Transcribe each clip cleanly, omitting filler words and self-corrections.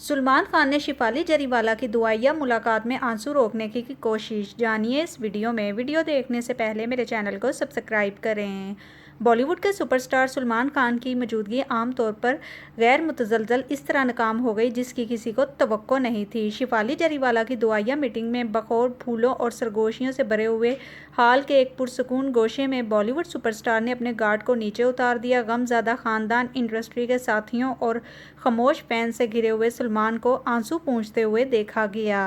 سلمان خان نے شیفالی جریوالا کی دعائیہ ملاقات میں آنسو روکنے کی کوشش، جانیے اس ویڈیو میں۔ ویڈیو دیکھنے سے پہلے میرے چینل کو سبسکرائب کریں۔ بالی ووڈ کے سپر اسٹار سلمان خان کی موجودگی عام طور پر غیر متزلزل اس طرح ناکام ہو گئی جس کی کسی کو توقع نہیں تھی۔ شیفالی جریوالا کی دعائیہ میٹنگ میں بخور پھولوں اور سرگوشیوں سے بھرے ہوئے ہال کے ایک پرسکون گوشے میں بالی ووڈ سپر اسٹار نے اپنے گارڈ کو نیچے اتار دیا۔ غم زدہ خاندان، انڈسٹری کے ساتھیوں اور خاموش فینس سے گھرے ہوئے سلمان کو آنسو پونچھتے ہوئے دیکھا گیا۔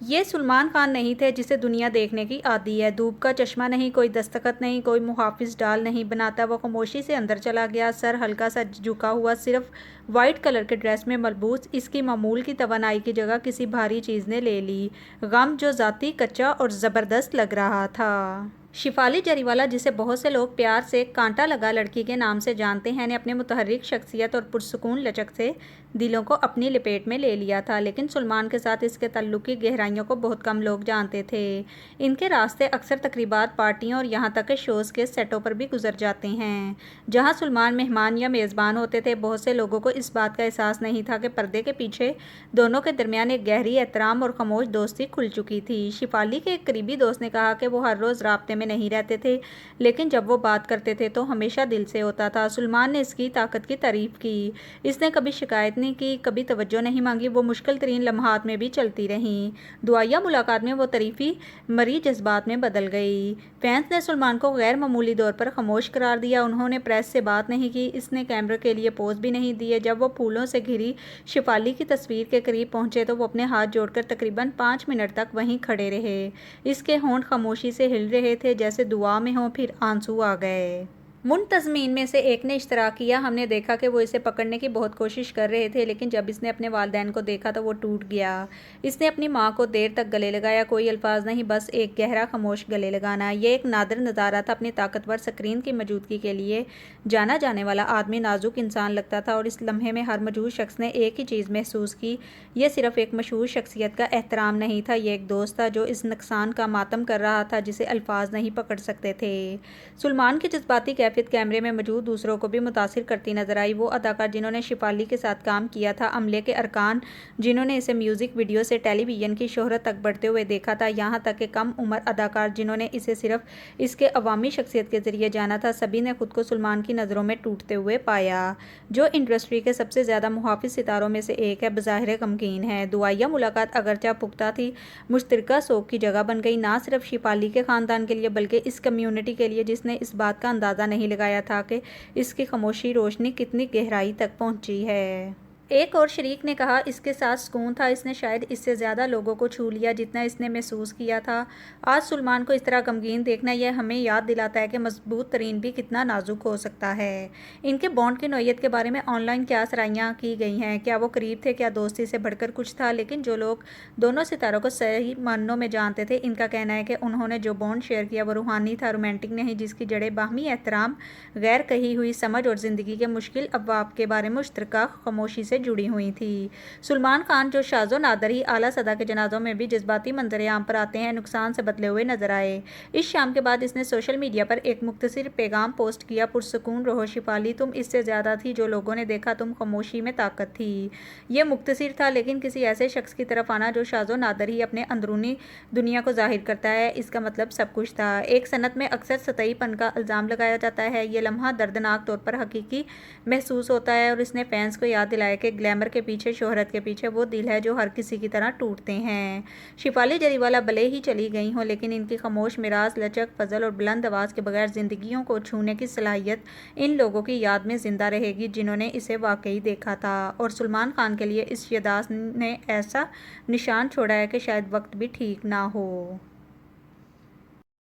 یہ سلمان خان نہیں تھے جسے دنیا دیکھنے کی عادی ہے۔ دھوپ کا چشمہ نہیں، کوئی دستخط نہیں، کوئی محافظ ڈال نہیں بناتا۔ وہ خاموشی سے اندر چلا گیا، سر ہلکا سا جھکا ہوا، صرف وائٹ کلر کے ڈریس میں ملبوس۔ اس کی معمول کی توانائی کی جگہ کسی بھاری چیز نے لے لی، غم جو ذاتی، کچا اور زبردست لگ رہا تھا۔ شیفالی جریوالا، جسے بہت سے لوگ پیار سے کانٹا لگا لڑکی کے نام سے جانتے ہیں، نے اپنی متحرک شخصیت اور پرسکون لچک سے دلوں کو اپنی لپیٹ میں لے لیا تھا، لیکن سلمان کے ساتھ اس کے تعلق کی گہرائیوں کو بہت کم لوگ جانتے تھے۔ ان کے راستے اکثر تقریبات، پارٹیوں اور یہاں تک کہ شوز کے سیٹوں پر بھی گزر جاتے ہیں، جہاں سلمان مہمان یا میزبان ہوتے تھے۔ بہت سے لوگوں کو اس بات کا احساس نہیں تھا کہ پردے کے پیچھے دونوں کے درمیان ایک گہری احترام اور خاموش دوستی کھل چکی تھی۔ شیفالی کے ایک قریبی دوست نے کہا کہ وہ ہر روز رابطے میں نہیں رہتے تھے، لیکن جب وہ بات کرتے تھے تو ہمیشہ دل سے ہوتا تھا۔ سلمان نے اس کی طاقت کی تعریف کی، اس نے کبھی شکایت نہیں کی، کبھی توجہ نہیں مانگی، وہ مشکل ترین لمحات میں بھی چلتی رہیں۔ دعائیہ ملاقات میں وہ تعریفی مری جذبات میں بدل گئی۔ فینس نے سلمان کو غیر معمولی طور پر خاموش قرار دیا، انہوں نے پریس سے بات نہیں کی، اس نے کیمرے کے لیے پوز بھی نہیں دیے۔ جب وہ پھولوں سے گھری شیفالی کی تصویر کے قریب پہنچے تو وہ اپنے ہاتھ جوڑ کر تقریباً 5 منٹ تک وہیں کھڑے رہے۔ اس کے ہونٹ خاموشی سے ہل رہے تھے جیسے دعا میں ہوں، پھر آنسو آ گئے۔ منتظمین میں سے ایک نے اشتراک کیا، ہم نے دیکھا کہ وہ اسے پکڑنے کی بہت کوشش کر رہے تھے، لیکن جب اس نے اپنے والدین کو دیکھا تو وہ ٹوٹ گیا۔ اس نے اپنی ماں کو دیر تک گلے لگایا، کوئی الفاظ نہیں، بس ایک گہرا خاموش گلے لگانا۔ یہ ایک نادر نظارہ تھا، اپنی طاقتور سکرین کی موجودگی کے لیے جانا جانے والا آدمی نازک انسان لگتا تھا، اور اس لمحے میں ہر موجود شخص نے ایک ہی چیز محسوس کی، یہ صرف ایک مشہور شخصیت کا احترام نہیں تھا، یہ ایک دوست تھا جو اس نقصان کا ماتم کر رہا تھا جسے الفاظ نہیں پکڑ سکتے تھے۔ سلمان کی جذباتی کیفیت کیمرے میں موجود دوسروں کو بھی متاثر کرتی نظر آئی۔ وہ اداکار جنہوں نے شیفالی کے ساتھ کام کیا تھا، عملے کے ارکان جنہوں نے اسے میوزک ویڈیو سے ٹیلی ویژن کی شہرت تک بڑھتے ہوئے دیکھا تھا، یہاں تک کہ کم عمر اداکار جنہوں نے اسے صرف اس کے عوامی شخصیت کے ذریعے جانا تھا، سبھی نے خود کو سلمان کی نظروں میں ٹوٹتے ہوئے پایا، جو انڈسٹری کے سب سے زیادہ محافظ ستاروں میں سے ایک ہے، بظاہر غمگین ہے۔ دعائیہ ملاقات اگرچہ پختہ تھی، مشترکہ سوگ کی جگہ بن گئی، نہ صرف شیفالی کے خاندان کے لیے بلکہ اس کمیونٹی کے لیے جس نے اس بات کا اندازہ نہیں لگایا تھا کہ اس کی خاموشی روشنی کتنی گہرائی تک پہنچی ہے۔ ایک اور شریک نے کہا، اس کے ساتھ سکون تھا، اس نے شاید اس سے زیادہ لوگوں کو چھو لیا جتنا اس نے محسوس کیا تھا۔ آج سلمان کو اس طرح غمگین دیکھنا یہ ہمیں یاد دلاتا ہے کہ مضبوط ترین بھی کتنا نازک ہو سکتا ہے۔ ان کے بانڈ کی نوعیت کے بارے میں آن لائن کیا سرائیاں کی گئی ہیں، کیا وہ قریب تھے، کیا دوستی سے بڑھ کر کچھ تھا، لیکن جو لوگ دونوں ستاروں کو صحیح معنوں میں جانتے تھے، ان کا کہنا ہے کہ انہوں نے جو بانڈ شیئر کیا وہ روحانی تھا، رومانٹک نہیں، جس کی جڑیں باہمی احترام، غیر کہی ہوئی سمجھ اور زندگی کے مشکل ابواب کے بارے میں مشترکہ خاموشی سے جڑی ہوئی تھی۔ سلمان خان، جو شاذ و نادر ہی اعلیٰ سطح کے جنازوں میں بھی جذباتی منظر عام پر آتے ہیں، نقصان سے بدلے ہوئے نظر آئے۔ اس شام کے بعد اس نے سوشل میڈیا پر ایک مختصر پیغام پوسٹ کیا، پرسکون رہو شیفالی، تم اس سے زیادہ تھی جو لوگوں نے دیکھا، تم خاموشی میں طاقت تھی۔ یہ مختصر تھا، لیکن کسی ایسے شخص کی طرف آنا جو شاذ و نادر ہی اپنے اندرونی دنیا کو ظاہر کرتا ہے، اس کا مطلب سب کچھ تھا۔ ایک صنعت میں اکثر سطحی پن کا الزام لگایا جاتا ہے، یہ لمحہ دردناک طور پر حقیقی محسوس ہوتا ہے، اور اس نے فینس کو یاد دلایا کہ گلیمر کے پیچھے، شہرت کے پیچھے وہ دل ہے جو ہر کسی کی طرح ٹوٹتے ہیں۔ شیفالی جریوالا بھلے ہی چلی گئی ہوں، لیکن ان کی خاموش میراث، لچک، فضل اور بلند آواز کے بغیر زندگیوں کو چھونے کی صلاحیت ان لوگوں کی یاد میں زندہ رہے گی جنہوں نے اسے واقعی دیکھا تھا، اور سلمان خان کے لیے اس یادداشت نے ایسا نشان چھوڑا ہے کہ شاید وقت بھی ٹھیک نہ ہو۔